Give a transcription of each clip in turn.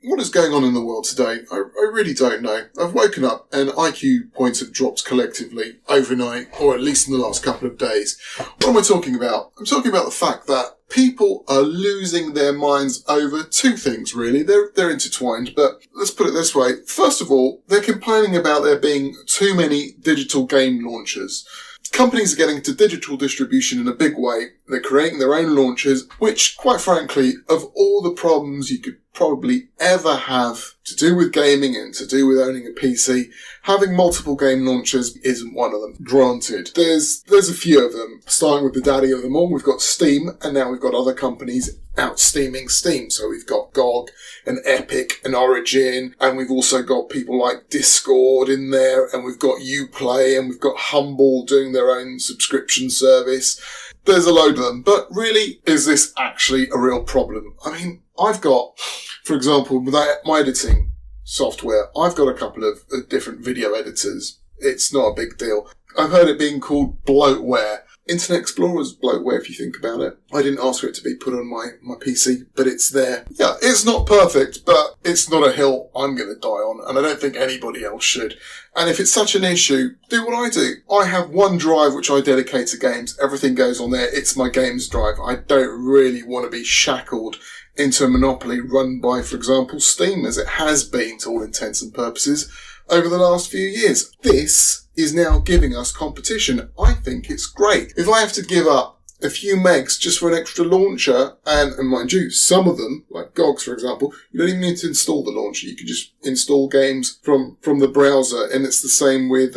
what is going on in the world today? I really don't know. I've woken up and IQ points have dropped collectively overnight, or at least in the last couple of days. What am I talking about? I'm talking about the fact that people are losing their minds over two things, really. They're intertwined, but let's put it this way. First of all, they're complaining about there being too many digital game launchers. Companies are getting into digital distribution in a big way. They're creating their own launchers, which, quite frankly, of all the problems you could probably ever have to do with gaming and to do with owning a PC, having multiple game launchers isn't one of them. Granted, there's a few of them. Starting with the daddy of them all, we've got Steam, and now we've got other companies out-steaming Steam. So we've got GOG and Epic and Origin, and we've also got people like Discord in there, and we've got Uplay, and we've got Humble doing their own subscription service. There's a load of them, but really, is this actually a real problem? I mean, I've got, for example, with my editing software, I've got a couple of different video editors. It's not a big deal. I've heard it being called bloatware. Internet Explorer's bloatware, if you think about it. I didn't ask for it to be put on my PC, but it's there. Yeah, it's not perfect, but it's not a hill I'm going to die on, and I don't think anybody else should. And if it's such an issue, do what I do. I have one drive which I dedicate to games. Everything goes on there. It's my games drive. I don't really want to be shackled into a monopoly run by, for example, Steam, as it has been to all intents and purposes over the last few years. This is now giving us competition. I think it's great. If I have to give up a few megs just for an extra launcher, and mind you, some of them, like GOG's for example, you don't even need to install the launcher. You can just install games from the browser, and it's the same with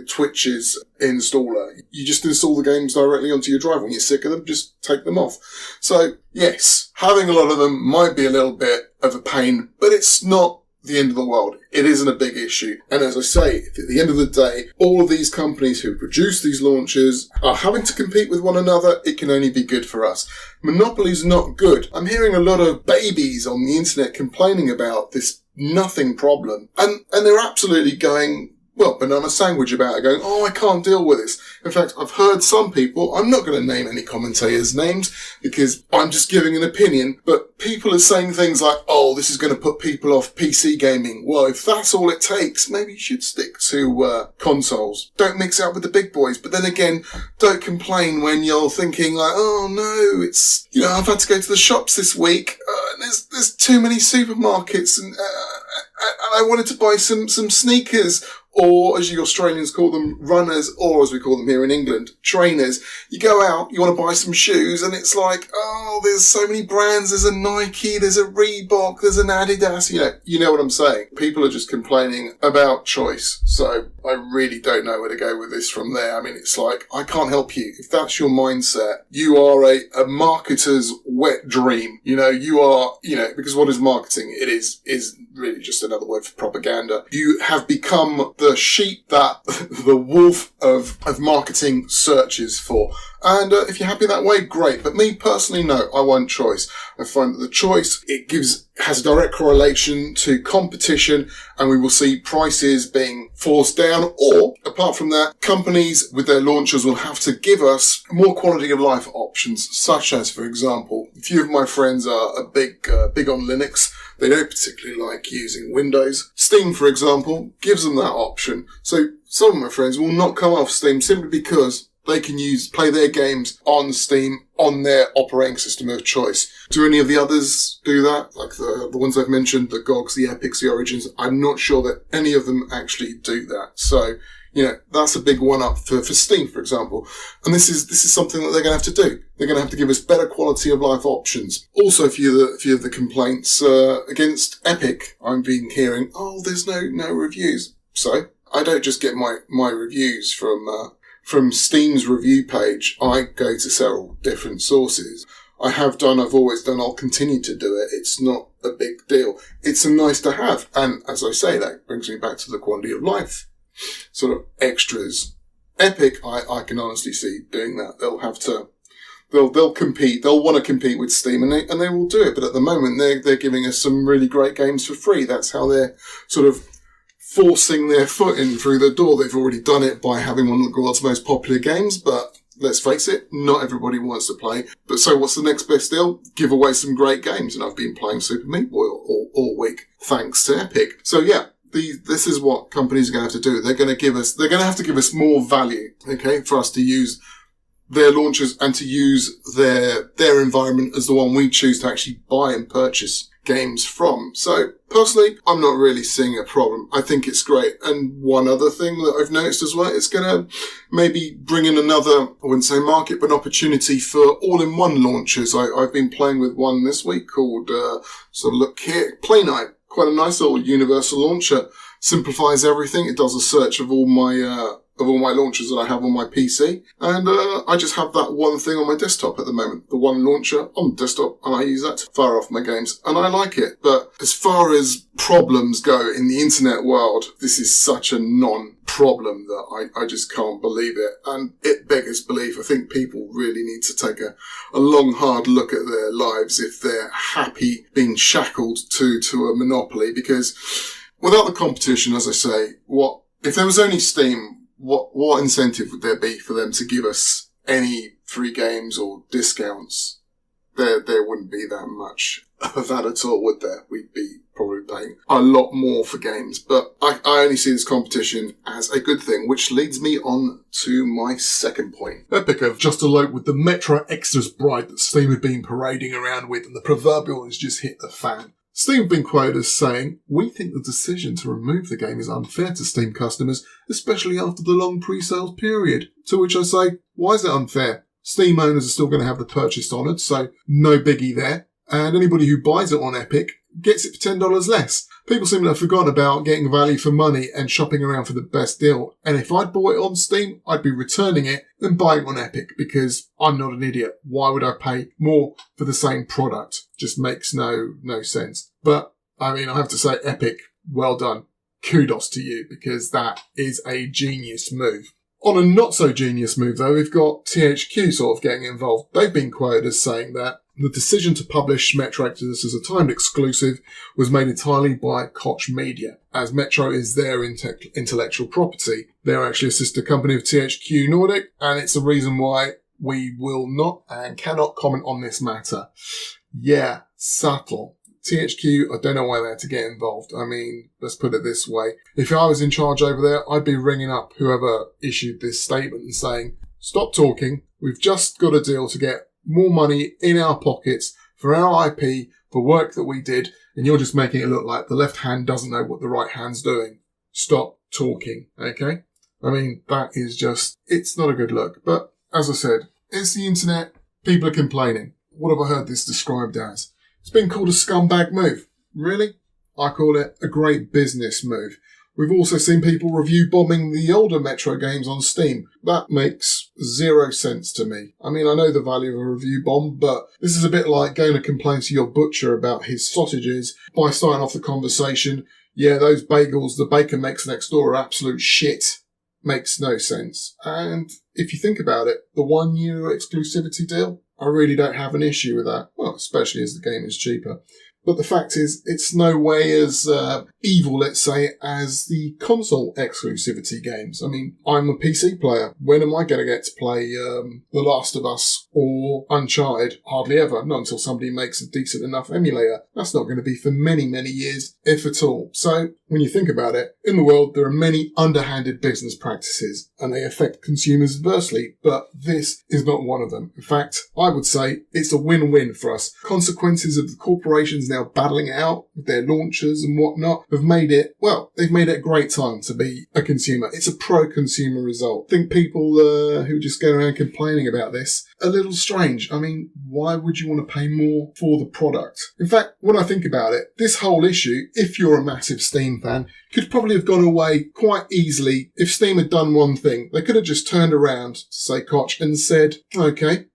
Twitch's installer. You just install the games directly onto your drive. When you're sick of them, just take them off. So yes, having a lot of them might be a little bit of a pain, but it's not the end of the world. It isn't a big issue. And as I say, at the end of the day, all of these companies who produce these launchers are having to compete with one another. It can only be good for us. Monopoly's not good. I'm hearing a lot of babies on the internet complaining about this nothing problem. And they're absolutely going, well, banana sandwich about it, going, oh, I can't deal with this. In fact, I've heard some people, I'm not going to name any commentators' names because I'm just giving an opinion, but people are saying things like, oh, this is going to put people off PC gaming. Well, if that's all it takes, maybe you should stick to consoles. Don't mix it up with the big boys. But then again, don't complain when you're thinking like, oh no, it's, I've had to go to the shops this week. There's too many supermarkets and I wanted to buy some sneakers. Or, as you Australians call them, runners, or as we call them here in England, trainers. You go out, you want to buy some shoes, and it's like, oh, there's so many brands. There's a Nike, there's a Reebok, there's an Adidas. You know what I'm saying. People are just complaining about choice. So I really don't know where to go with this from there. I mean, it's like, I can't help you. If that's your mindset, you are a marketer's wet dream. You are, because what is marketing? It is really just another word for propaganda. You have become the sheep that the wolf of marketing searches for. And if you're happy that way, great. But me personally, no, I want choice. I find that the choice, has a direct correlation to competition, and we will see prices being forced down. Or, apart from that, companies with their launchers will have to give us more quality of life options, such as, for example, a few of my friends are big on Linux. They don't particularly like using Windows. Steam, for example, gives them that option. So some of my friends will not come off Steam simply because they can play their games on Steam on their operating system of choice. Do any of the others do that? Like the ones I've mentioned, the GOGs, the Epics, the Origins? I'm not sure that any of them actually do that. So, that's a big one up for Steam, for example. And this is something that they're going to have to do. They're going to have to give us better quality of life options. Also, a few of the complaints against Epic, I've been hearing, oh, there's no reviews. So I don't just get my reviews from Steam's review page. I go to several different sources. I have done, I've always done, I'll continue to do it. It's not a big deal. It's a nice to have. And as I say, that brings me back to the quality of life sort of extras. Epic, I can honestly see doing that. They'll compete. They'll want to compete with Steam, and they will do it. But at the moment, they're giving us some really great games for free. That's how they're sort of forcing their foot in through the door. They've already done it by having one of the world's most popular games, but let's face it, not everybody wants to play. But so what's the next best deal? Give away some great games. And I've been playing Super Meat Boy all week, thanks to Epic. So yeah, this is what companies are going to have to do. They're going to have to give us more value, okay, for us to use their launchers and to use their environment as the one we choose to actually buy and purchase games from. So personally, I'm not really seeing a problem. I think it's great. And one other thing that I've noticed as well, it's going to maybe bring in another, I wouldn't say market, but an opportunity for all-in-one launchers. I've been playing with one this week called, look here, Play Night. Quite a nice little universal launcher. Simplifies everything. It does a search of all my launchers that I have on my PC. And I just have that one thing on my desktop at the moment. The one launcher on the desktop, and I use that to fire off my games. And I like it. But as far as problems go in the internet world, this is such a non-problem that I just can't believe it. And it beggars belief. I think people really need to take a long, hard look at their lives if they're happy being shackled to a monopoly. Because without the competition, as I say, if there was only Steam, what incentive would there be for them to give us any free games or discounts? There wouldn't be that much of that at all, would there? We'd be probably paying a lot more for games. But I only see this competition as a good thing, which leads me on to my second point. Epic have just eloped with the Metro Extras Bride that Steam have been parading around with, and the proverbial has just hit the fan. Steam have been quoted as saying, "We think the decision to remove the game is unfair to Steam customers, especially after the long pre-sales period." To which I say, why is it unfair? Steam owners are still going to have the purchase honoured, so no biggie there. And anybody who buys it on Epic gets it for $10 less. People seem to have forgotten about getting value for money and shopping around for the best deal. And if I'd bought it on Steam, I'd be returning it and buying it on Epic because I'm not an idiot. Why would I pay more for the same product? Just makes no sense. But, I mean, I have to say, Epic, well done. Kudos to you, because that is a genius move. On a not-so-genius move, though, we've got THQ sort of getting involved. They've been quoted as saying that the decision to publish Metro Exodus as a timed exclusive was made entirely by Koch Media, as Metro is their intellectual property. They're actually a sister company of THQ Nordic, and it's the reason why we will not and cannot comment on this matter. Yeah, subtle. THQ, I don't know why they had to get involved. I mean, let's put it this way. If I was in charge over there, I'd be ringing up whoever issued this statement and saying, stop talking. We've just got a deal to get more money in our pockets for our IP, for work that we did, and you're just making it look like the left hand doesn't know what the right hand's doing. Stop talking, okay? I mean, that is just, it's not a good look. But as I said, it's the internet. People are complaining. What have I heard this described as? It's been called a scumbag move. Really? I call it a great business move. We've also seen people review bombing the older Metro games on Steam. That makes zero sense to me. I mean, I know the value of a review bomb, but this is a bit like going to complain to your butcher about his sausages by starting off the conversation, yeah, those bagels the baker makes next door are absolute shit. Makes no sense. And if you think about it, the 1 year exclusivity deal, I really don't have an issue with that. Well, especially as the game is cheaper. But the fact is, it's no way as evil, let's say, as the console exclusivity games. I mean, I'm a PC player. When am I going to get to play The Last of Us or Uncharted? Hardly ever. Not until somebody makes a decent enough emulator. That's not going to be for many, many years, if at all. So, when you think about it, in the world, there are many underhanded business practices, and they affect consumers adversely, but this is not one of them. In fact, I would say it's a win-win for us. Consequences of the corporations now battling it out with their launchers and whatnot have made it, well, they've made it a great time to be a consumer. It's a pro-consumer result. I think people who just go around complaining about this, a little strange. I mean, why would you want to pay more for the product? In fact, when I think about it, this whole issue, if you're a massive Steam fan, could probably have gone away quite easily if Steam had done one thing. They could have just turned around to say Koch and said, okay,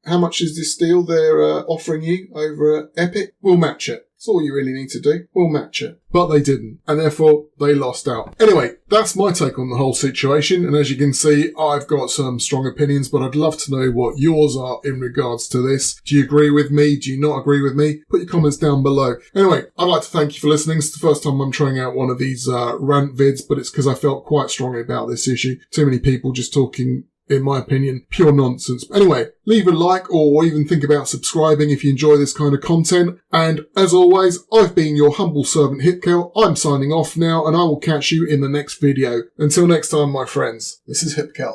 how much is this deal they're offering you over at Epic? We'll match it. That's all you really need to do. We'll match it. But they didn't, and therefore they lost out. Anyway, that's my take on the whole situation, and as you can see, I've got some strong opinions, but I'd love to know what yours are in regards to this. Do you agree with me? Do you not agree with me? Put your comments down below. Anyway, I'd like to thank you for listening. It's the first time I'm trying out one of these rant vids, but it's because I felt quite strongly about this issue. Too many people just talking in my opinion, pure nonsense. But anyway, leave a like or even think about subscribing if you enjoy this kind of content. And as always, I've been your humble servant HippCelt. I'm signing off now, and I will catch you in the next video. Until next time, my friends, this is HippCelt.